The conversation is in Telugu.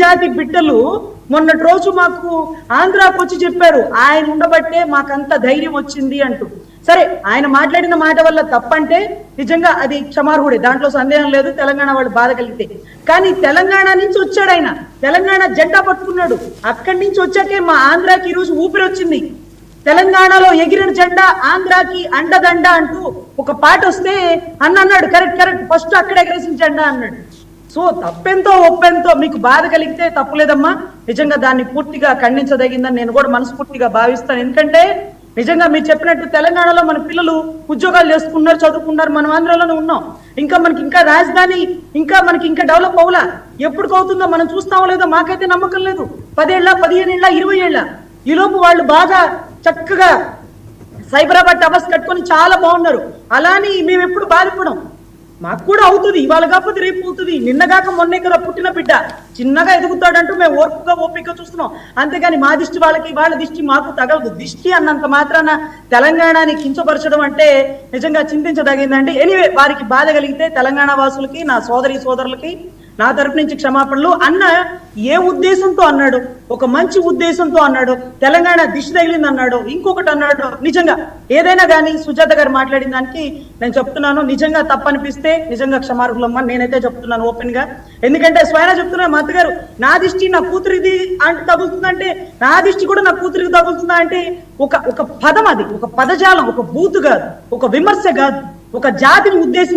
జాతి బిడ్డలు మొన్నటి రోజు మాకు ఆంధ్రాకు వచ్చి చెప్పారు, ఆయన ఉండబట్టే మాకంత ధైర్యం వచ్చింది అంటూ. సరే, ఆయన మాట్లాడిన మాట వల్ల తప్పంటే నిజంగా అది క్షమార్హుడే, దాంట్లో సందేహం లేదు. తెలంగాణ వాళ్ళు బాధ కలిగితే. కానీ తెలంగాణ నుంచి వచ్చాడు ఆయన, తెలంగాణ జెండా పట్టుకున్నాడు. అక్కడి నుంచి వచ్చాకే మా ఆంధ్రాకి ఈరోజు ఊపిరి వచ్చింది. తెలంగాణలో ఎగిరిన జెండా ఆంధ్రాకి అండదండ అంటూ ఒక పాట వస్తే అన్నాడు, కరెక్ట్ కరెక్ట్, ఫస్ట్ అక్కడ ఎగరేసిన జెండా అన్నాడు. సో తప్పెంతో ఒప్పెంతో మీకు బాధ కలిగితే తప్పులేదమ్మా, నిజంగా దాన్ని పూర్తిగా ఖండించదగిందని నేను కూడా మనస్ఫూర్తిగా భావిస్తాను. ఎందుకంటే నిజంగా మీరు చెప్పినట్టు తెలంగాణలో మన పిల్లలు ఉద్యోగాలు చేసుకున్నారు, చదువుకున్నారు, మనం ఆంధ్రలోనే ఉన్నాం. మనకి ఇంకా రాజధాని మనకి ఇంకా డెవలప్ అవ్వలా. ఎప్పటికవుతుందో మనం చూస్తామో లేదో మాకైతే నమ్మకం లేదు. 10 ఏళ్ళ 15 ఏళ్ళ 20 ఏళ్ళ ఈలోపు వాళ్ళు బాగా చక్కగా సైబరాబాద్ టవర్స్ కట్టుకొని చాలా బాగున్నారు. అలాని మేము ఎప్పుడు బాధపడం, మాకు కూడా అవుతుంది, ఇవాళ కాకపోతే రేపు అవుతుంది. నిన్నగాక మొన్నే కదా పుట్టిన బిడ్డ చిన్నగా ఎదుగుతాడంటూ మేము ఓపిక చూస్తున్నాం. అంతేగాని మా దిష్టి వాళ్ళకి, వాళ్ళ దిష్టి మాకు తగలదు. దిష్టి అన్నంత మాత్రాన తెలంగాణని కించపరచడం అంటే నిజంగా చింతించదగిందండి. ఎనీవే, వారికి బాధ కలిగితే తెలంగాణ వాసులకి, నా సోదరి సోదరులకి నా తరపు నుంచి క్షమాపణలు. అన్న ఏ ఉద్దేశంతో అన్నాడు, ఒక మంచి ఉద్దేశంతో అన్నాడు, తెలంగాణ దిష్టి తగిలింది అన్నాడు, ఇంకొకటి అన్నాడు. నిజంగా ఏదైనా కానీ సుజాత గారు మాట్లాడిన దానికి నేను చెప్తున్నాను, నిజంగా తప్పనిపిస్తే నిజంగా క్షమార్హులమ్మ, నేనైతే చెప్తున్నాను ఓపెన్ గా. ఎందుకంటే స్వయంగా చెప్తున్నా, మా అత్తగారు నా దిష్టి నా కూతురిది అంటే తగులుతుందంటే, నా దిష్టి కూడా నా కూతురికి తగులుతుందా అంటే ఒక పదం, అది ఒక పదజాలం, ఒక బూతు కాదు, ఒక విమర్శ కాదు, ఒక జాతిని ఉద్దేశించి